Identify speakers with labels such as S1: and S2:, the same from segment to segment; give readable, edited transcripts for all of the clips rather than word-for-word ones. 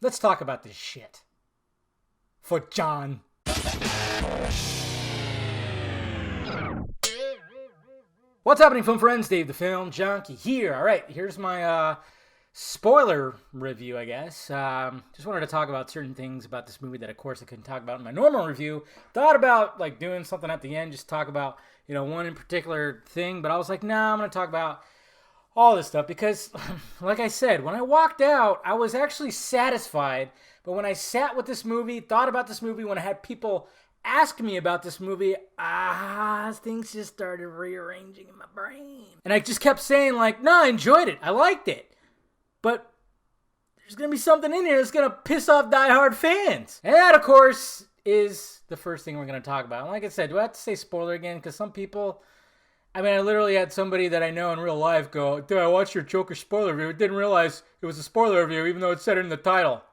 S1: Let's talk about this shit. For John. What's happening, film friends? Dave the Film Junkie here. All right, here's my spoiler review, I guess. Just wanted to talk about certain things about this movie that, of course, I couldn't talk about in my normal review. Thought about like doing something at the end, just talk about one in particular thing, but I was like, nah, I'm going to talk about all this stuff because, like I said, when I walked out, I was actually satisfied. But when I sat with this movie, thought about this movie, when I had people ask me about this movie, things just started rearranging in my brain. And I just kept saying, like, no, I enjoyed it. I liked it. But there's going to be something in here that's going to piss off diehard fans. And that, of course, is the first thing we're going to talk about. And like I said, do I have to say spoiler again? Because some people... I mean, I literally had somebody that I know in real life go, dude, I watched your Joker spoiler review. I didn't realize it was a spoiler review, even though it said it in the title.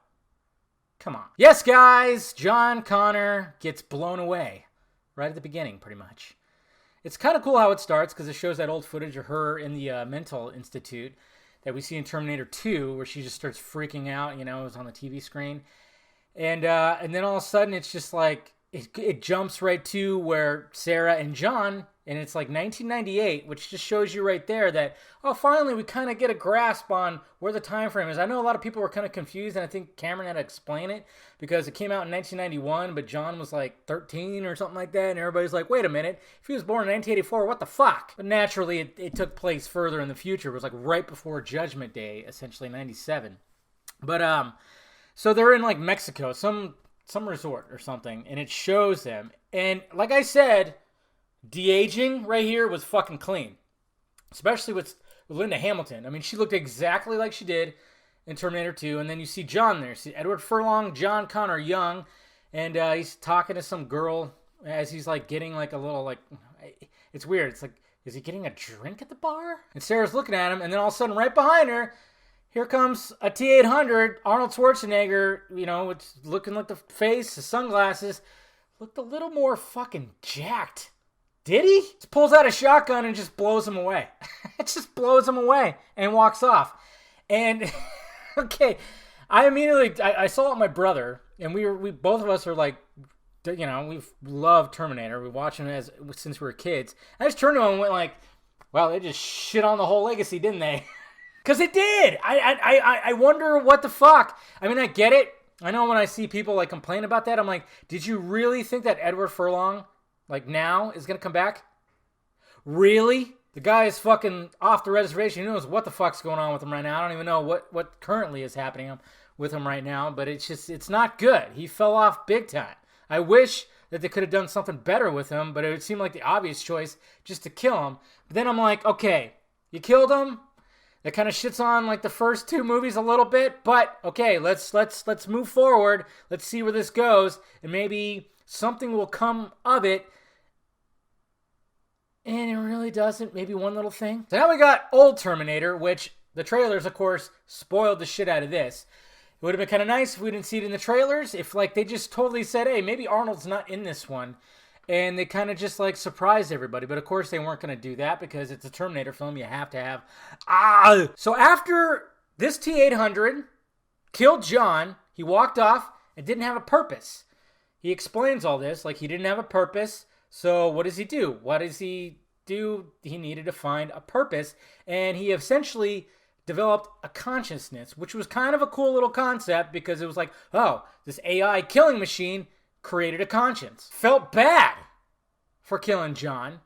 S1: Come on. Yes, guys, John Connor gets blown away right at the beginning, pretty much. It's kind of cool how it starts because it shows that old footage of her in the mental institute that we see in Terminator 2, where she just starts freaking out, it was on the TV screen. And then all of a sudden, it's just like, it jumps right to where Sarah and John... And it's like 1998, which just shows you right there that, finally we kind of get a grasp on where the time frame is. I know a lot of people were kind of confused, and I think Cameron had to explain it because it came out in 1991, but John was like 13 or something like that, and everybody's like, wait a minute, if he was born in 1984, what the fuck? But naturally, it took place further in the future. It was like right before Judgment Day, essentially 97. But, so they're in like Mexico, some resort or something, and it shows them. And like I said... De-aging right here was fucking clean. Especially with Linda Hamilton. I mean, she looked exactly like she did in Terminator 2. And then you see John there. See Edward Furlong, John Connor young. And he's talking to some girl as he's like getting like a little like... It's weird. It's like, is he getting a drink at the bar? And Sarah's looking at him. And then all of a sudden right behind her, here comes a T-800. Arnold Schwarzenegger, it's looking like the face, the sunglasses. Looked a little more fucking jacked. Did he? Just pulls out a shotgun and just blows him away. It just blows him away and walks off. And, okay, I saw it with my brother, and we both of us are like, we've loved Terminator. We watched him since we were kids. I just turned to him and went like, well, they just shit on the whole legacy, didn't they? Because it did. I wonder what the fuck. I mean, I get it. I know when I see people like complain about that, I'm like, did you really think that Edward Furlong... like now is going to come back? Really? The guy is fucking off the reservation. Who knows what the fuck's going on with him right now? I don't even know what currently is happening with him right now. But it's not good. He fell off big time. I wish that they could have done something better with him. But it would seem like the obvious choice just to kill him. But then I'm like, okay, you killed him. That kind of shits on like the first two movies a little bit. But okay, let's move forward. Let's see where this goes. And maybe something will come of it. And it really doesn't. Maybe one little thing. So now we got old Terminator, which the trailers, of course, spoiled the shit out of this. It would have been kind of nice if we didn't see it in the trailers. If, like, they just totally said, hey, maybe Arnold's not in this one. And they kind of just, like, surprised everybody. But, of course, they weren't going to do that because it's a Terminator film. You have to have... So after this T-800 killed John, he walked off and didn't have a purpose. He explains all this like he didn't have a purpose. So what does he do? What does he do? He needed to find a purpose. And he essentially developed a consciousness, which was kind of a cool little concept because it was like, oh, this AI killing machine created a conscience. Felt bad for killing John.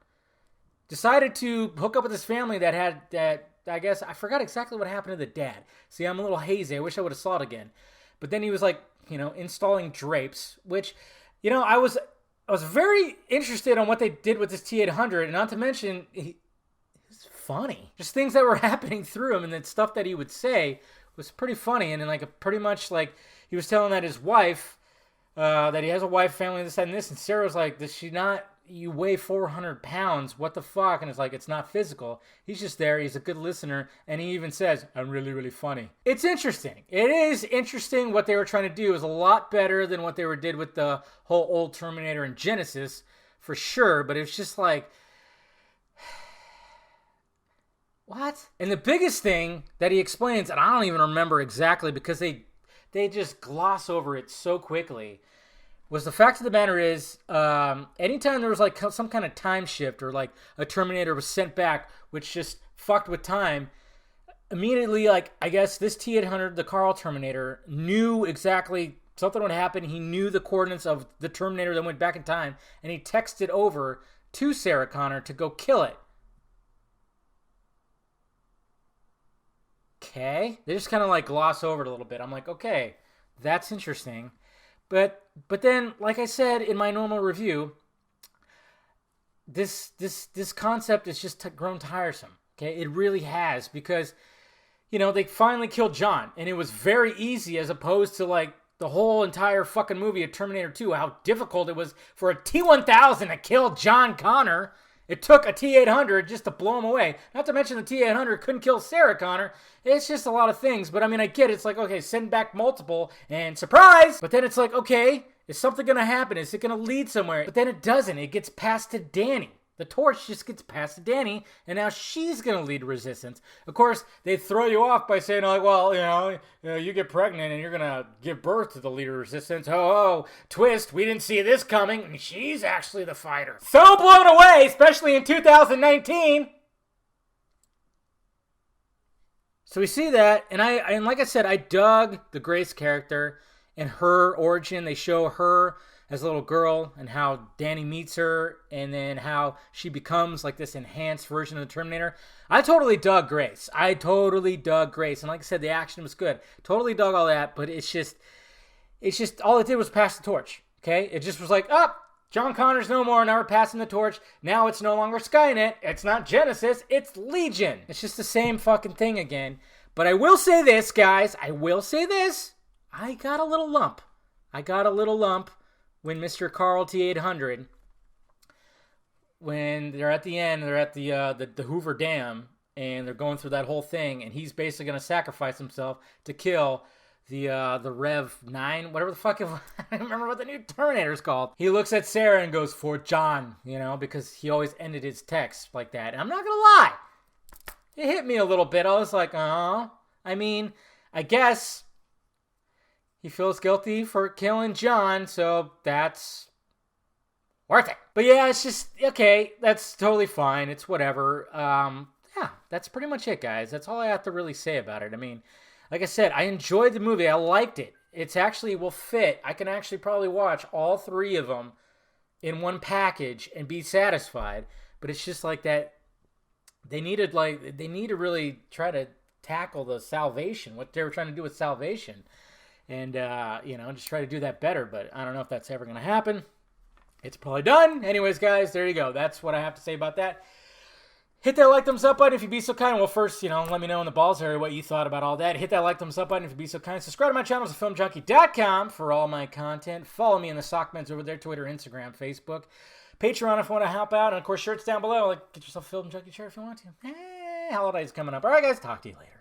S1: Decided to hook up with his family I guess, I forgot exactly what happened to the dad. See, I'm a little hazy. I wish I would have saw it again. But then he was like, installing drapes, which, I was very interested on what they did with this T-800, and not to mention, he's funny. Just things that were happening through him, and the stuff that he would say was pretty funny, and then pretty much he was telling that his wife, that he has a wife, family, this, that, and this, and Sarah was like, does she not, you weigh 400 pounds, what the fuck? And it's like, it's not physical. He's just there, he's a good listener, and he even says, I'm really, really funny. It's interesting. It is interesting. What they were trying to do is a lot better than what they did with the whole old Terminator and Genesis, for sure, but it's just like, what? And the biggest thing that he explains, and I don't even remember exactly because they they just gloss over it so quickly. Was the fact of the matter is, anytime there was like some kind of time shift or like a Terminator was sent back, which just fucked with time, immediately, like, I guess this T-800, the Carl Terminator, knew exactly something would happen. He knew the coordinates of the Terminator that went back in time, and he texted over to Sarah Connor to go kill it. Okay? They just kind of like gloss over it a little bit. I'm like, okay, that's interesting. But then, like I said in my normal review, this concept has just grown tiresome. Okay, it really has, because they finally killed John, and it was very easy, as opposed to like the whole entire fucking movie of Terminator 2, how difficult it was for a T-1000 to kill John Connor. It took a T-800 just to blow him away. Not to mention the T-800 couldn't kill Sarah Connor. It's just a lot of things. But I mean, I get it. It's like, okay, send back multiple and surprise. But then it's like, okay, is something going to happen? Is it going to lead somewhere? But then it doesn't. It gets passed to Danny. The torch just gets passed to Danny, and now she's going to lead resistance. Of course, they throw you off by saying, like, well, you get pregnant and you're going to give birth to the leader of resistance. Oh, twist, we didn't see this coming, and she's actually the fighter. So blown away, especially in 2019. So we see that, and like I said, I dug the Grace character and her origin. They show her as a little girl and how Danny meets her, and then how she becomes like this enhanced version of the Terminator. I totally dug Grace. And like I said, the action was good. Totally dug all that, but it's just all it did was pass the torch. Okay? It just was like, John Connor's no more, now we're passing the torch. Now it's no longer Skynet. It's not Genesis, it's Legion. It's just the same fucking thing again. But I will say this, guys. I got a little lump. When Mr. Carl T-800, when they're at the end, they're at the Hoover Dam, and they're going through that whole thing, and he's basically going to sacrifice himself to kill the Rev 9, whatever the fuck, I don't remember what the new Terminator's called. He looks at Sarah and goes, "For John," because he always ended his text like that. And I'm not going to lie, it hit me a little bit. I was like, I mean, I guess he feels guilty for killing John, so that's worth it. But yeah, it's just, okay, that's totally fine. It's whatever. Yeah, that's pretty much it, guys. That's all I have to really say about it. I mean, like I said, I enjoyed the movie. I liked it. It's actually will fit. I can actually probably watch all three of them in one package and be satisfied. But it's just like that. They need to really try to tackle the salvation, what they were trying to do with salvation. And, just try to do that better. But I don't know if that's ever going to happen. It's probably done. Anyways, guys, there you go. That's what I have to say about that. Hit that like, thumbs up button if you'd be so kind. Well, first, let me know in the balls area what you thought about all that. Hit that like, thumbs up button if you'd be so kind. Subscribe to my channel at filmjunkie.com for all my content. Follow me in the Sockmans over there, Twitter, Instagram, Facebook. Patreon if you want to help out. And, of course, shirts down below. Get yourself a Film Junkie shirt if you want to. Holidays coming up. All right, guys. Talk to you later.